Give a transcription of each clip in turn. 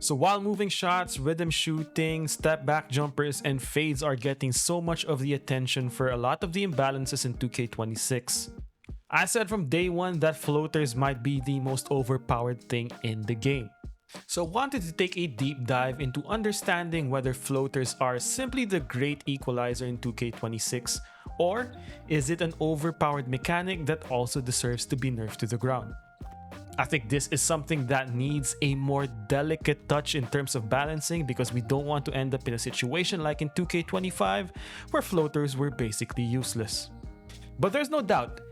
So while moving shots, rhythm shooting, step back jumpers, and fades are getting so much of the attention for a lot of the imbalances in 2K26. I said from day one that floaters might be the most overpowered thing in the game. So wanted to take a deep dive into understanding whether floaters are simply the great equalizer in 2K26, or is it an overpowered mechanic that also deserves to be nerfed to the ground. I think this is something that needs a more delicate touch in terms of balancing, because we don't want to end up in a situation like in 2K25 where floaters were basically useless. But there's no doubt,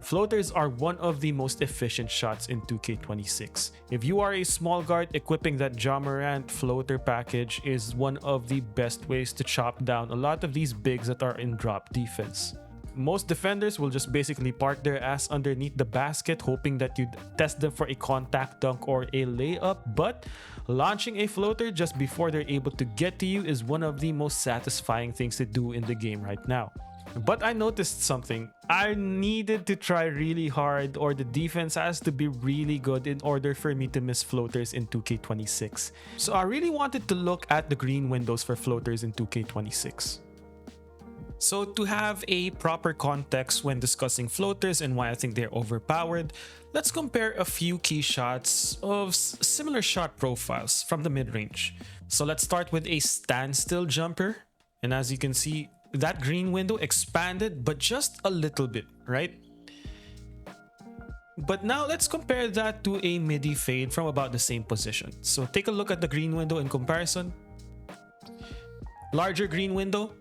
floaters are one of the most efficient shots in 2K26. If you are a small guard, equipping that Ja Morant floater package is one of the best ways to chop down a lot of these bigs that are in drop defense. Most defenders will just basically park their ass underneath the basket, hoping that you test them for a contact dunk or a layup, but launching a floater just before they're able to get to you is one of the most satisfying things to do in the game right now. But I noticed something. I needed to try really hard, or the defense has to be really good in order for me to miss floaters in 2K26. So I really wanted to look at the green windows for floaters in 2K26. So to have a proper context when discussing floaters and why I think they're overpowered, let's compare a few key shots of similar shot profiles from the mid-range. So let's start with a standstill jumper. And as you can see, that green window expanded, but just a little bit, right? But now let's compare that to a midi fade from about the same position. So take a look at the green window in comparison. Larger green window.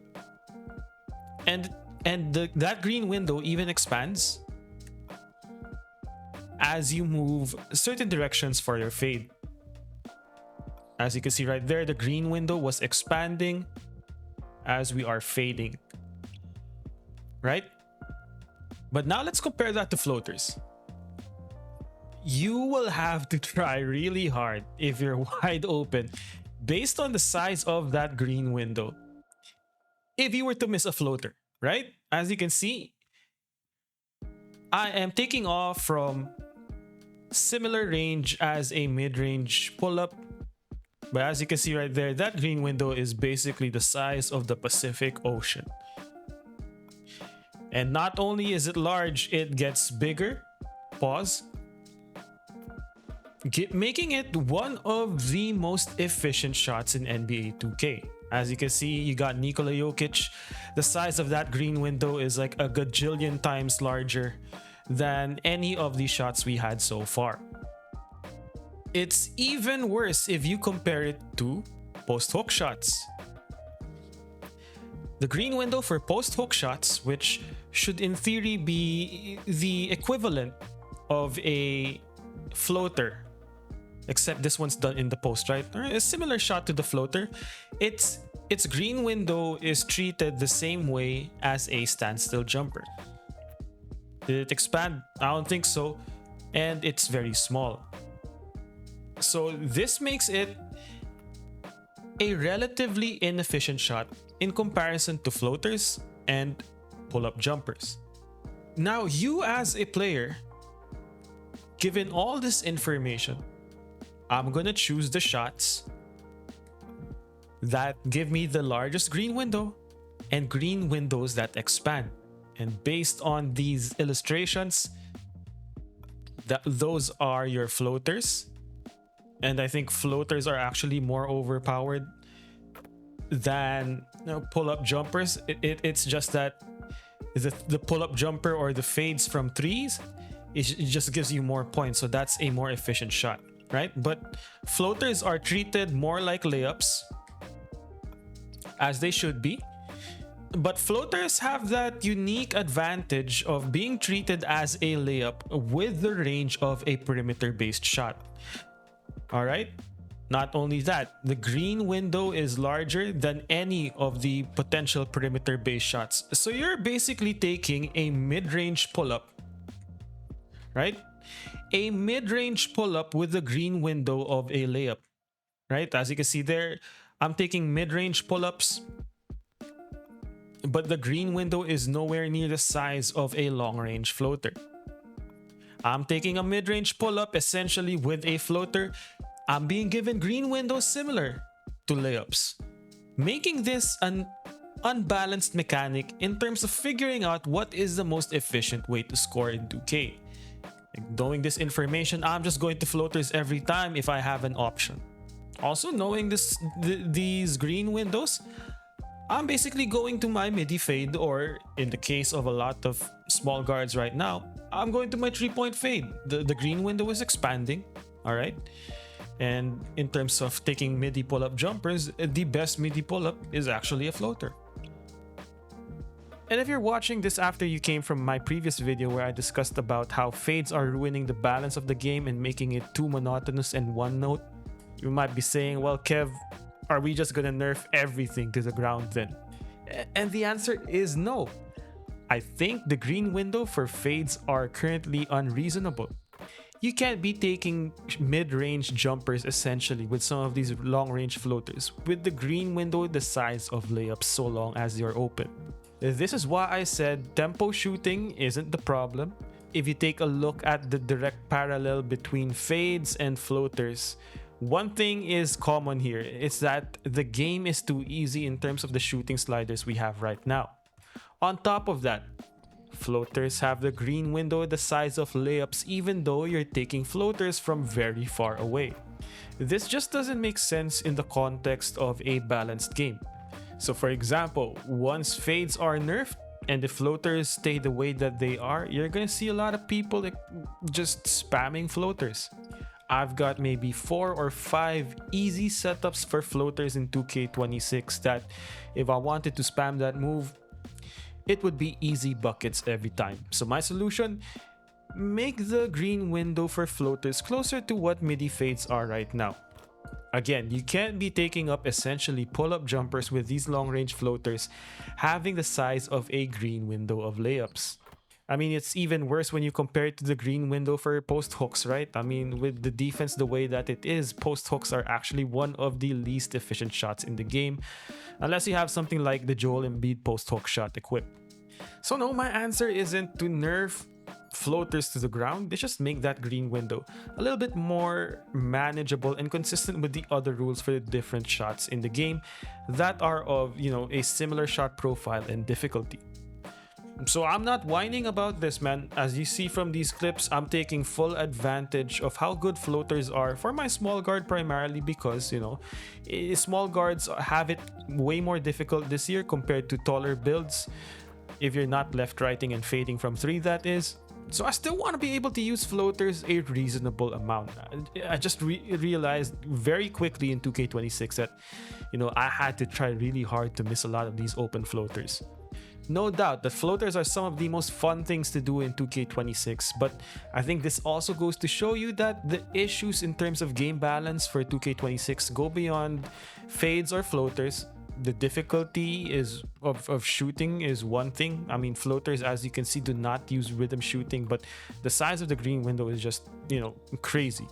That green window even expands as you move certain directions for your fade. As you can see right there, the green window was expanding as we are fading, right? But now let's compare that to floaters. You will have to try really hard if you're wide open based on the size of that green window if you were to miss a floater, right? As you can see, I am taking off from similar range as a mid-range pull-up. But as you can see right there, that green window is basically the size of the Pacific Ocean. And not only is it large, it gets bigger. Pause. Making it one of the most efficient shots in NBA 2K. As you can see, you got Nikola Jokic. The size of that green window is like a gajillion times larger than any of the shots we had so far. It's even worse if you compare it to post-hook shots. The green window for post-hook shots, which should in theory be the equivalent of a floater, except this one's done in the post, right? A similar shot to the floater. Its green window is treated the same way as a standstill jumper. Did it expand? I don't think so. And it's very small. So this makes it a relatively inefficient shot in comparison to floaters and pull-up jumpers. Now, you as a player, given all this information, I'm gonna choose the shots that give me the largest green window and green windows that expand. And based on these illustrations, those are your floaters. And I think floaters are actually more overpowered than pull-up jumpers. It's just that the pull-up jumper or the fades from threes, it just gives you more points. So that's a more efficient shot, right? But floaters are treated more like layups, as they should be. But floaters have that unique advantage of being treated as a layup with the range of a perimeter-based shot. All right. Not only that, the green window is larger than any of the potential perimeter-based shots. So you're basically taking a mid-range pull-up, right? A mid-range pull-up with the green window of a layup, right? As you can see there, I'm taking mid-range pull-ups, but the green window is nowhere near the size of a long-range floater. I'm taking a mid-range pull-up essentially with a floater. I'm being given green windows similar to layups, making this an unbalanced mechanic in terms of figuring out what is the most efficient way to score in 2K. Knowing this information, I'm just going to floaters every time if I have an option. Also, knowing these green windows, I'm basically going to my midi fade, or in the case of a lot of small guards right now, I'm going to my 3-point fade. The green window is expanding, all right? And in terms of taking midi pull-up jumpers, the best midi pull-up is actually a floater. And if you're watching this after you came from my previous video where I discussed about how fades are ruining the balance of the game and making it too monotonous and one note, you might be saying, well, Kev, are we just gonna nerf everything to the ground then? And the answer is no. I think the green window for fades are currently unreasonable. You can't be taking mid-range jumpers essentially with some of these long-range floaters with the green window the size of layups so long as you're open. This is why I said tempo shooting isn't the problem. If you take a look at the direct parallel between fades and floaters, one thing is common here. It's that the game is too easy in terms of the shooting sliders we have right now. On top of that, floaters have the green window the size of layups even though you're taking floaters from very far away. This just doesn't make sense in the context of a balanced game. So for example, once fades are nerfed and the floaters stay the way that they are, you're gonna see a lot of people just spamming floaters. I've got maybe 4 or 5 easy setups for floaters in 2K26 that if I wanted to spam that move, it would be easy buckets every time. So my solution, make the green window for floaters closer to what midi fades are right now. Again, you can't be taking up essentially pull-up jumpers with these long-range floaters having the size of a green window of layups. I mean, it's even worse when you compare it to the green window for post hooks, right? I mean, with the defense the way that it is, post hooks are actually one of the least efficient shots in the game, unless you have something like the Joel Embiid post hook shot equipped. So no, my answer isn't to nerf floaters to the ground. They just make that green window a little bit more manageable and consistent with the other rules for the different shots in the game that are of, a similar shot profile and difficulty. So I'm not whining about this, man. As you see from these clips, I'm taking full advantage of how good floaters are for my small guard primarily because, small guards have it way more difficult this year compared to taller builds. If you're not left-righting and fading from 3, that is. So I still want to be able to use floaters a reasonable amount. I just realized very quickly in 2K26 that, I had to try really hard to miss a lot of these open floaters. No doubt that floaters are some of the most fun things to do in 2K26, but I think this also goes to show you that the issues in terms of game balance for 2K26 go beyond fades or floaters. The difficulty of shooting is one thing. I mean, floaters, as you can see, do not use rhythm shooting, but the size of the green window is just, crazy.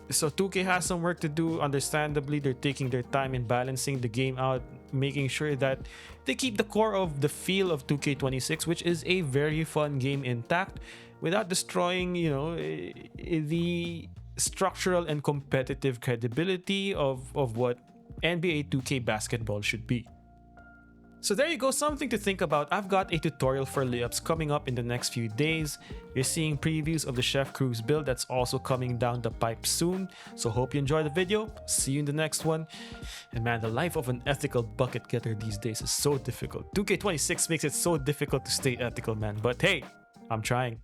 So 2K has some work to do. Understandably, they're taking their time in balancing the game out, making sure that they keep the core of the feel of 2K26, which is a very fun game, intact without destroying, the structural and competitive credibility of what NBA 2K basketball should be. So there you go, something to think about. I've got a tutorial for layups coming up in the next few days. You're seeing previews of the Chef Cruz build that's also coming down the pipe soon. So hope you enjoy the video. See you in the next one. And man, the life of an ethical bucket getter these days is so difficult. 2K26 makes it so difficult to stay ethical, man. But hey, I'm trying.